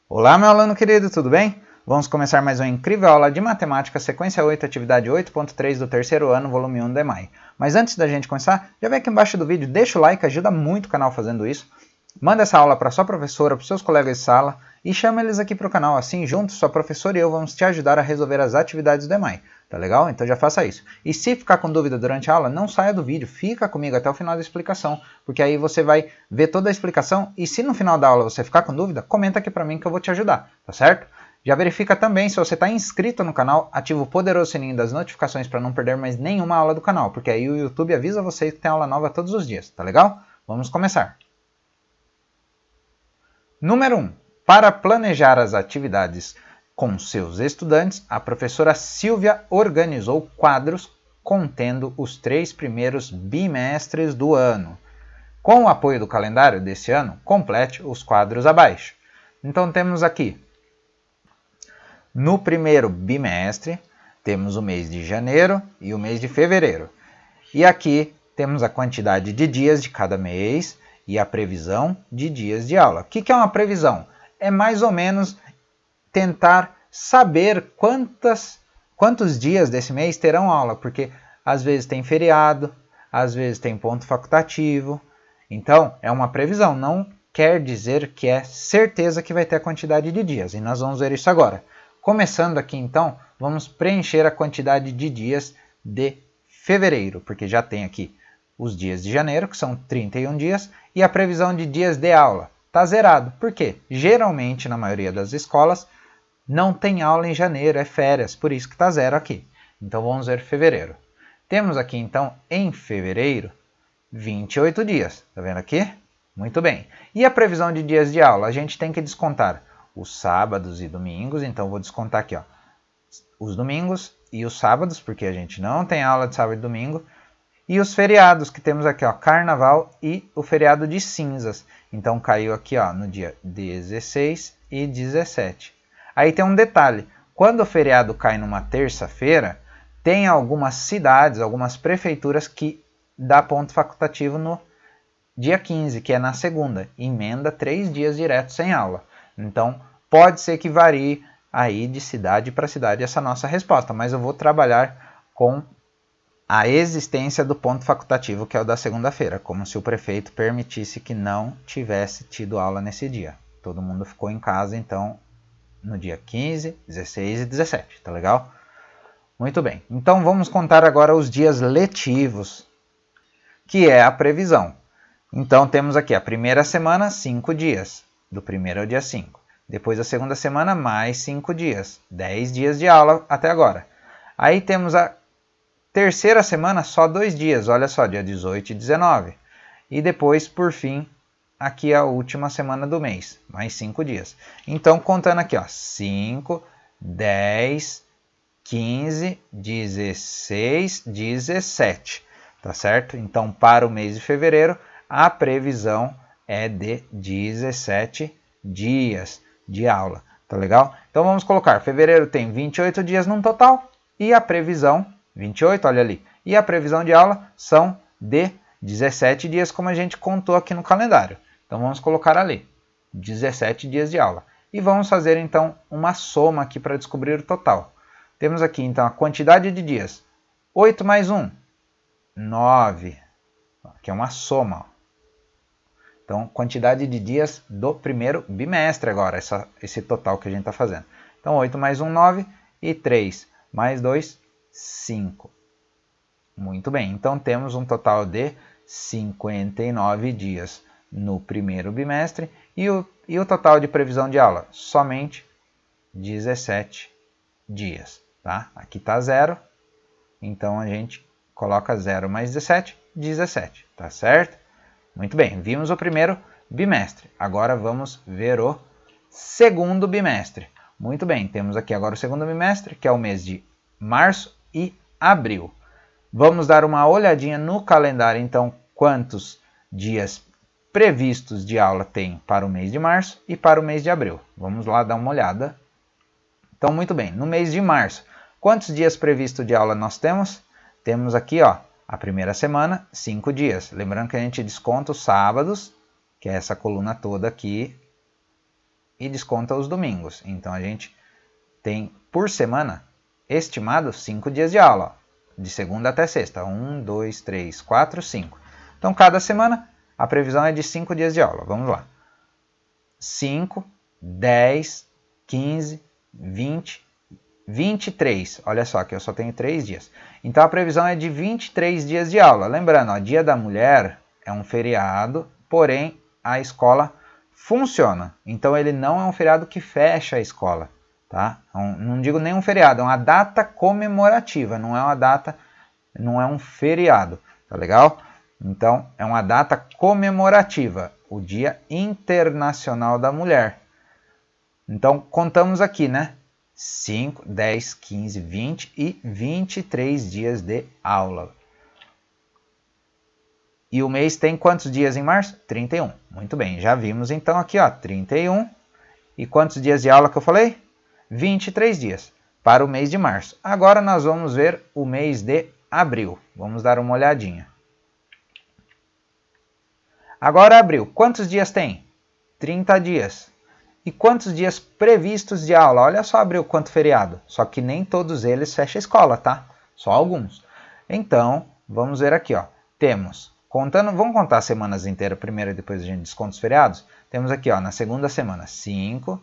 Olá, meu aluno querido, tudo bem? Vamos começar mais uma incrível aula de matemática, sequência 8, atividade 8.3 do terceiro ano, volume 1 do EMAI. Mas antes da gente começar, já vem aqui embaixo do vídeo, deixa o like, ajuda muito o canal fazendo isso. Manda essa aula para sua professora, para seus colegas de sala e chama eles aqui para o canal. Assim, juntos, sua professora e eu vamos te ajudar a resolver as atividades do EMAI. Tá legal? Então já faça isso. E se ficar com dúvida durante a aula, não saia do vídeo, fica comigo até o final da explicação, porque aí você vai ver toda a explicação e se no final da aula você ficar com dúvida, comenta aqui para mim que eu vou te ajudar, tá certo? Já verifica também se você está inscrito no canal, ativa o poderoso sininho das notificações para não perder mais nenhuma aula do canal, porque aí o YouTube avisa você que tem aula nova todos os dias, tá legal? Vamos começar. Número 1. Para planejar as atividades com seus estudantes, a professora Silvia organizou quadros contendo os 3 primeiros bimestres do ano. Com o apoio do calendário desse ano, complete os quadros abaixo. Então temos aqui, no primeiro bimestre, temos o mês de janeiro e o mês de fevereiro. E aqui temos a quantidade de dias de cada mês e a previsão de dias de aula. O que é uma previsão? É mais ou menos tentar saber quantos dias desse mês terão aula, porque às vezes tem feriado, às vezes tem ponto facultativo. Então, é uma previsão, não quer dizer que é certeza que vai ter a quantidade de dias. E nós vamos ver isso agora. Começando aqui, então, vamos preencher a quantidade de dias de fevereiro, porque já tem aqui os dias de janeiro, que são 31 dias, e a previsão de dias de aula. Está zerado. Por quê? Geralmente, na maioria das escolas, não tem aula em janeiro, é férias, por isso que está zero aqui. Então vamos ver fevereiro. Temos aqui então, em fevereiro, 28 dias. Está vendo aqui? Muito bem. E a previsão de dias de aula? A gente tem que descontar os sábados e domingos, então vou descontar aqui, ó, os domingos e os sábados, porque a gente não tem aula de sábado e domingo. E os feriados que temos aqui, ó, Carnaval e o feriado de cinzas. Então caiu aqui, ó, no dia 16 e 17. Aí tem um detalhe, quando o feriado cai numa terça-feira, tem algumas cidades, algumas prefeituras que dá ponto facultativo no dia 15, que é na segunda, emenda 3 dias direto sem aula. Então pode ser que varie aí de cidade para cidade essa nossa resposta, mas eu vou trabalhar com a existência do ponto facultativo, que é o da segunda-feira, como se o prefeito permitisse que não tivesse tido aula nesse dia. Todo mundo ficou em casa, então, no dia 15, 16 e 17, tá legal? Muito bem, então vamos contar agora os dias letivos, que é a previsão. Então temos aqui a primeira semana, 5 dias, do primeiro ao dia 5. Depois a segunda semana, mais 5 dias, 10 dias de aula até agora. Aí temos a terceira semana, só 2 dias, olha só, dia 18 e 19. E depois, por fim, aqui a última semana do mês, mais 5 dias. Então, contando aqui, ó, 5, 10, 15, 16, 17, tá certo? Então, para o mês de fevereiro, a previsão é de 17 dias de aula, tá legal? Então, vamos colocar, fevereiro tem 28 dias no total e a previsão 28, olha ali. E a previsão de aula são de 17 dias, como a gente contou aqui no calendário. Então vamos colocar ali, 17 dias de aula. E vamos fazer então uma soma aqui para descobrir o total. Temos aqui então a quantidade de dias. 8 mais 1, 9. Aqui é uma soma. Então, quantidade de dias do primeiro bimestre agora, esse total que a gente está fazendo. Então, 8 mais 1, 9. E 3 mais 2, 5. Muito bem, então temos um total de 59 dias no primeiro bimestre e o total de previsão de aula? Somente 17 dias. Tá? Aqui está 0, então a gente coloca 0 mais 17, 17. Tá certo? Muito bem, vimos o primeiro bimestre. Agora vamos ver o segundo bimestre. Muito bem, temos aqui agora o segundo bimestre, que é o mês de março e abril. Vamos dar uma olhadinha no calendário, então, quantos dias previstos de aula tem para o mês de março e para o mês de abril. Vamos lá dar uma olhada. Então, muito bem, no mês de março, quantos dias previstos de aula nós temos? Temos aqui, ó, a primeira semana, 5 dias. Lembrando que a gente desconta os sábados, que é essa coluna toda aqui, e desconta os domingos. Então a gente tem por semana estimado 5 dias de aula, ó, de segunda até sexta. 1, 2, 3, 4, 5. Então cada semana a previsão é de 5 dias de aula. Vamos lá. 5, 10, 15, 20, 23. Olha só que eu só tenho 3 dias. Então a previsão é de 23 dias de aula. Lembrando, ó, Dia da Mulher é um feriado, porém a escola funciona. Então ele não é um feriado que fecha a escola. Tá? Não digo nem um feriado, é uma data comemorativa, não é uma data, não é um feriado. Tá legal? Então é uma data comemorativa, o Dia Internacional da Mulher. Então contamos aqui, né? 5, 10, 15, 20 e 23 dias de aula. E o mês tem quantos dias em março? 31. Muito bem, já vimos então aqui, ó, 31. E quantos dias de aula que eu falei? 23 dias para o mês de março. Agora nós vamos ver o mês de abril. Vamos dar uma olhadinha. Agora abril, quantos dias tem? 30 dias. E quantos dias previstos de aula? Olha só abril quanto feriado. Só que nem todos eles fecham a escola, tá? Só alguns. Então, vamos ver aqui, ó. Temos, vamos contar as semanas inteiras primeiro e depois a gente desconta os feriados? Temos aqui, ó, na segunda semana 5,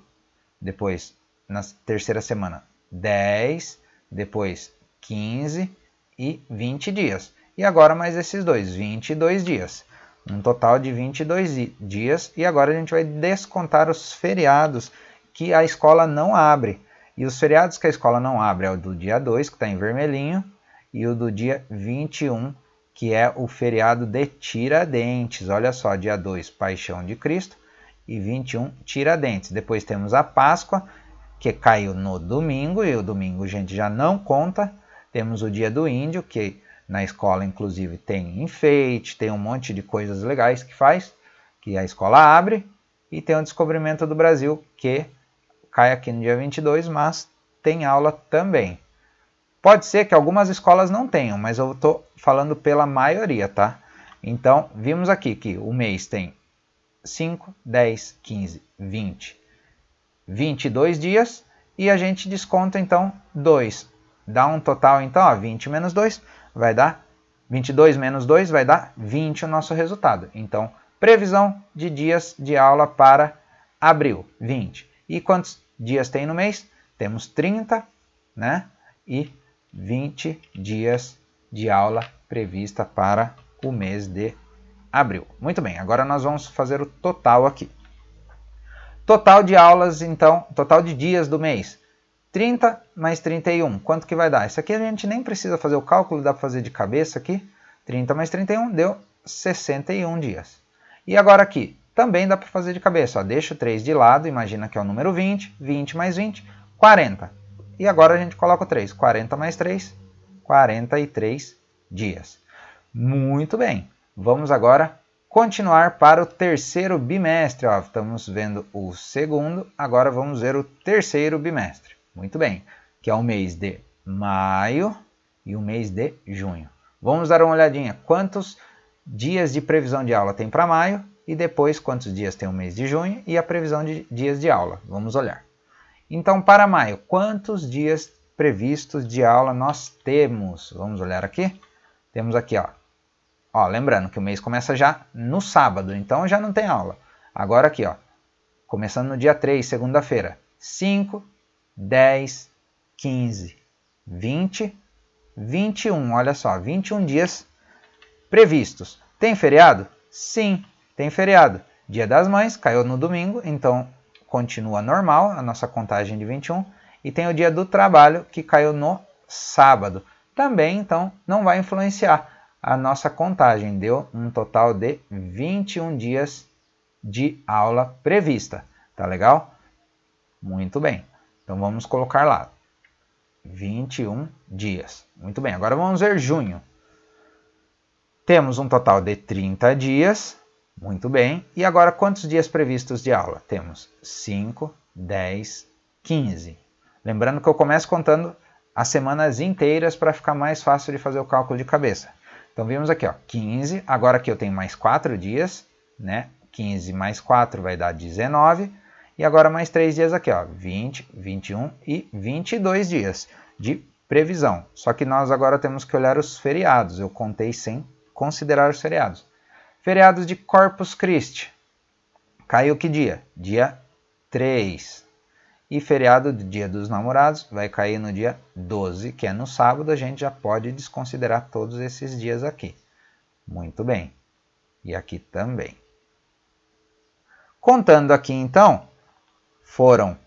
depois na terceira semana 10, depois 15 e 20 dias. E agora mais esses dois, 22 dias. Um total de 22 dias. E agora a gente vai descontar os feriados que a escola não abre. E os feriados que a escola não abre é o do dia 2, que está em vermelhinho, e o do dia 21, que é o feriado de Tiradentes. Olha só, dia 2, Paixão de Cristo, e 21, Tiradentes. Depois temos a Páscoa, que caiu no domingo, e o domingo a gente já não conta. Temos o dia do índio, que na escola inclusive tem enfeite, tem um monte de coisas legais que faz, que a escola abre. E tem o descobrimento do Brasil, que cai aqui no dia 22, mas tem aula também. Pode ser que algumas escolas não tenham, mas eu estou falando pela maioria, tá? Então, vimos aqui que o mês tem 5, 10, 15, 20, 22 dias, e a gente desconta então 2. Dá um total então, ó, 20 menos 2 vai dar 22 menos 2 vai dar 20 o nosso resultado. Então, previsão de dias de aula para abril, 20. E quantos dias tem no mês? Temos 30, né? E 20 dias de aula prevista para o mês de abril. Muito bem, agora nós vamos fazer o total aqui. Total de aulas, então, total de dias do mês. 30 mais 31, quanto que vai dar? Isso aqui a gente nem precisa fazer o cálculo, dá para fazer de cabeça aqui. 30 mais 31 deu 61 dias. E agora aqui, também dá para fazer de cabeça. Ó, deixa o 3 de lado, imagina que é o número 20. 20 mais 20, 40. E agora a gente coloca o 3. 40 mais 3, 43 dias. Muito bem. Vamos agora continuar para o terceiro bimestre. Ó, estamos vendo o segundo, agora vamos ver o terceiro bimestre. Muito bem, que é o mês de maio e o mês de junho. Vamos dar uma olhadinha quantos dias de previsão de aula tem para maio e depois quantos dias tem o mês de junho e a previsão de dias de aula. Vamos olhar. Então, para maio, quantos dias previstos de aula nós temos? Vamos olhar aqui. Temos aqui, ó, lembrando que o mês começa já no sábado, então já não tem aula. Agora aqui, ó, começando no dia 3, segunda-feira, 5, 10, 15, 20, 21, olha só, 21 dias previstos. Tem feriado? Sim, tem feriado. Dia das Mães, caiu no domingo, então continua normal a nossa contagem de 21. E tem o dia do trabalho, que caiu no sábado. Também, então, não vai influenciar a nossa contagem. Deu um total de 21 dias de aula prevista. Tá legal? Muito bem. Então vamos colocar lá 21 dias. Muito bem, agora vamos ver junho. Temos um total de 30 dias. Muito bem. E agora quantos dias previstos de aula? Temos 5, 10, 15. Lembrando que eu começo contando as semanas inteiras para ficar mais fácil de fazer o cálculo de cabeça. Então vimos aqui, ó, 15. Agora aqui eu tenho mais 4 dias, né? 15 mais 4 vai dar 19. E agora mais 3 dias aqui, ó, 20, 21 e 22 dias de previsão. Só que nós agora temos que olhar os feriados. Eu contei sem considerar os feriados. Feriados de Corpus Christi. Caiu que dia? Dia 3. E feriado do Dia dos Namorados vai cair no dia 12, que é no sábado. A gente já pode desconsiderar todos esses dias aqui. Muito bem. E aqui também. Contando aqui então, foram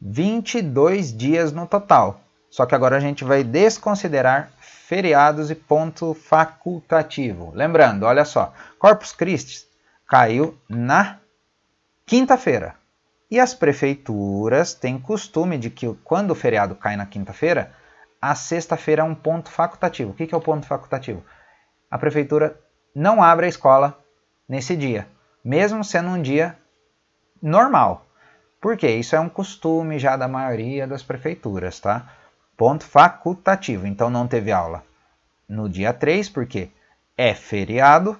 22 dias no total. Só que agora a gente vai desconsiderar feriados e ponto facultativo. Lembrando, olha só, Corpus Christi caiu na quinta-feira. E as prefeituras têm costume de que quando o feriado cai na quinta-feira, a sexta-feira é um ponto facultativo. O que é o ponto facultativo? A prefeitura não abre a escola nesse dia, mesmo sendo um dia normal. Por quê? Isso é um costume já da maioria das prefeituras, tá? Ponto facultativo. Então não teve aula no dia 3, porque é feriado,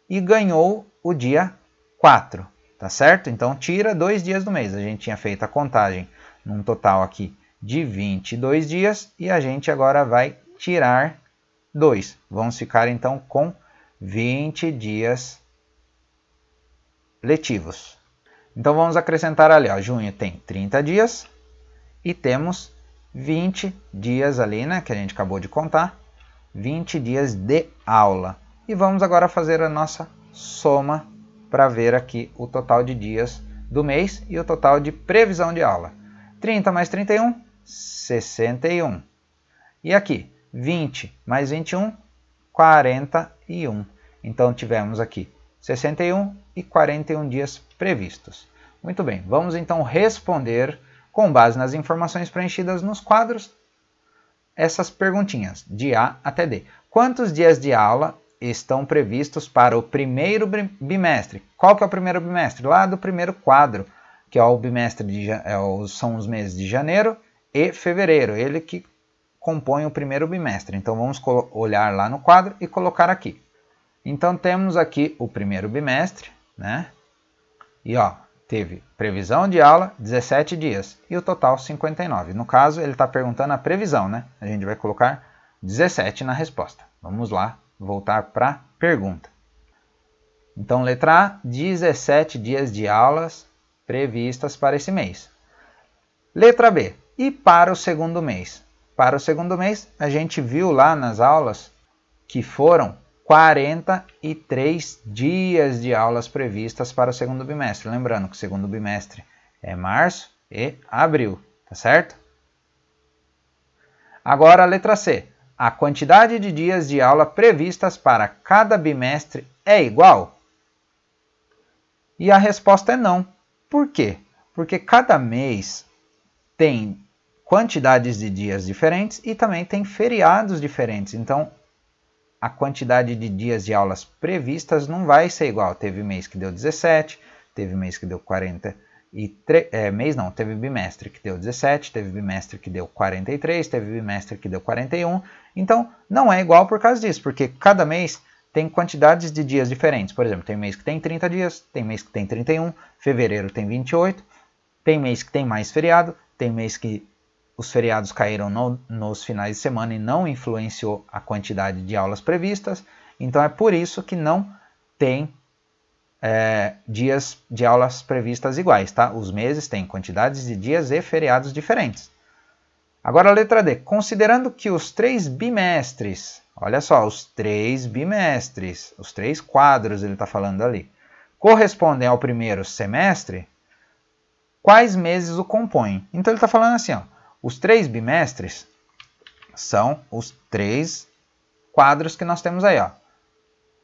e ganhou o dia 4, tá certo? Então tira 2 dias do mês. A gente tinha feito a contagem num total aqui de 22 dias e a gente agora vai tirar 2. Vamos ficar então com 20 dias letivos. Então vamos acrescentar ali, ó, junho tem 30 dias e temos 20 dias ali, né, que a gente acabou de contar, 20 dias de aula. E vamos agora fazer a nossa soma para ver aqui o total de dias do mês e o total de previsão de aula. 30 mais 31, 61. E aqui, 20 mais 21, 41. Então tivemos aqui 61 e 41 dias previstos. Muito bem, vamos então responder, com base nas informações preenchidas nos quadros, essas perguntinhas, de A até D. Quantos dias de aula estão previstos para o primeiro bimestre? Qual que é o primeiro bimestre? Lá do primeiro quadro, que é o bimestre são os meses de janeiro e fevereiro, ele que compõe o primeiro bimestre. Então vamos olhar lá no quadro e colocar aqui. Então temos aqui o primeiro bimestre, né? E ó, teve previsão de aula 17 dias e o total 59. No caso, ele está perguntando a previsão, né? A gente vai colocar 17 na resposta. Vamos lá, voltar para a pergunta. Então, letra A, 17 dias de aulas previstas para esse mês. Letra B, e para o segundo mês? Para o segundo mês, a gente viu lá nas aulas que foram 43 dias de aulas previstas para o segundo bimestre. Lembrando que o segundo bimestre é março e abril, tá certo? Agora a letra C. A quantidade de dias de aula previstas para cada bimestre é igual? E a resposta é não. Por quê? Porque cada mês tem quantidades de dias diferentes e também tem feriados diferentes. Então, a quantidade de dias de aulas previstas não vai ser igual. Teve mês que deu 17, teve mês que deu 43, teve bimestre que deu 17, teve bimestre que deu 43, teve bimestre que deu 41. Então, não é igual por causa disso, porque cada mês tem quantidades de dias diferentes. Por exemplo, tem mês que tem 30 dias, tem mês que tem 31, fevereiro tem 28, tem mês que tem mais feriado, tem mês que os feriados caíram nos finais de semana e não influenciou a quantidade de aulas previstas. Então é por isso que não tem dias de aulas previstas iguais, tá? Os meses têm quantidades de dias e feriados diferentes. Agora a letra D. Considerando que os 3 bimestres, olha só, os 3 bimestres, os 3 quadros ele está falando ali, correspondem ao primeiro semestre, quais meses o compõem? Então ele está falando assim, ó, os 3 bimestres são os 3 quadros que nós temos aí, ó.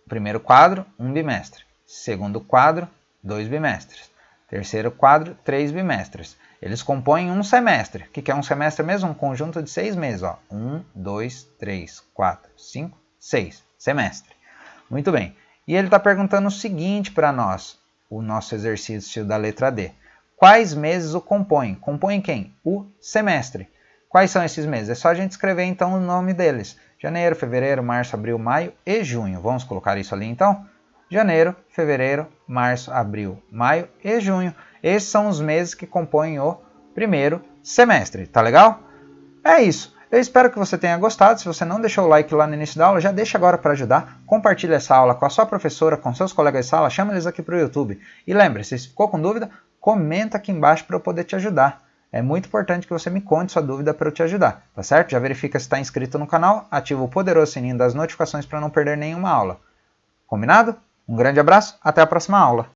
Primeiro quadro, 1 bimestre. Segundo quadro, 2 bimestres. Terceiro quadro, 3 bimestres. Eles compõem um semestre. O que é um semestre mesmo? Um conjunto de 6 meses, ó. 1, 2, 3, 4, 5, 6. Semestre. Muito bem. E ele está perguntando o seguinte para nós, o nosso exercício da letra D. Quais meses o compõem? Compõem quem? O semestre. Quais são esses meses? É só a gente escrever então o nome deles. Janeiro, fevereiro, março, abril, maio e junho. Vamos colocar isso ali então? Janeiro, fevereiro, março, abril, maio e junho. Esses são os meses que compõem o primeiro semestre, tá legal? É isso. Eu espero que você tenha gostado. Se você não deixou o like lá no início da aula, já deixa agora para ajudar. Compartilhe essa aula com a sua professora, com seus colegas de sala, chama eles aqui para o YouTube. E lembre-se, se ficou com dúvida, comenta aqui embaixo para eu poder te ajudar. É muito importante que você me conte sua dúvida para eu te ajudar, tá certo? Já verifica se está inscrito no canal, ativa o poderoso sininho das notificações para não perder nenhuma aula. Combinado? Um grande abraço, até a próxima aula!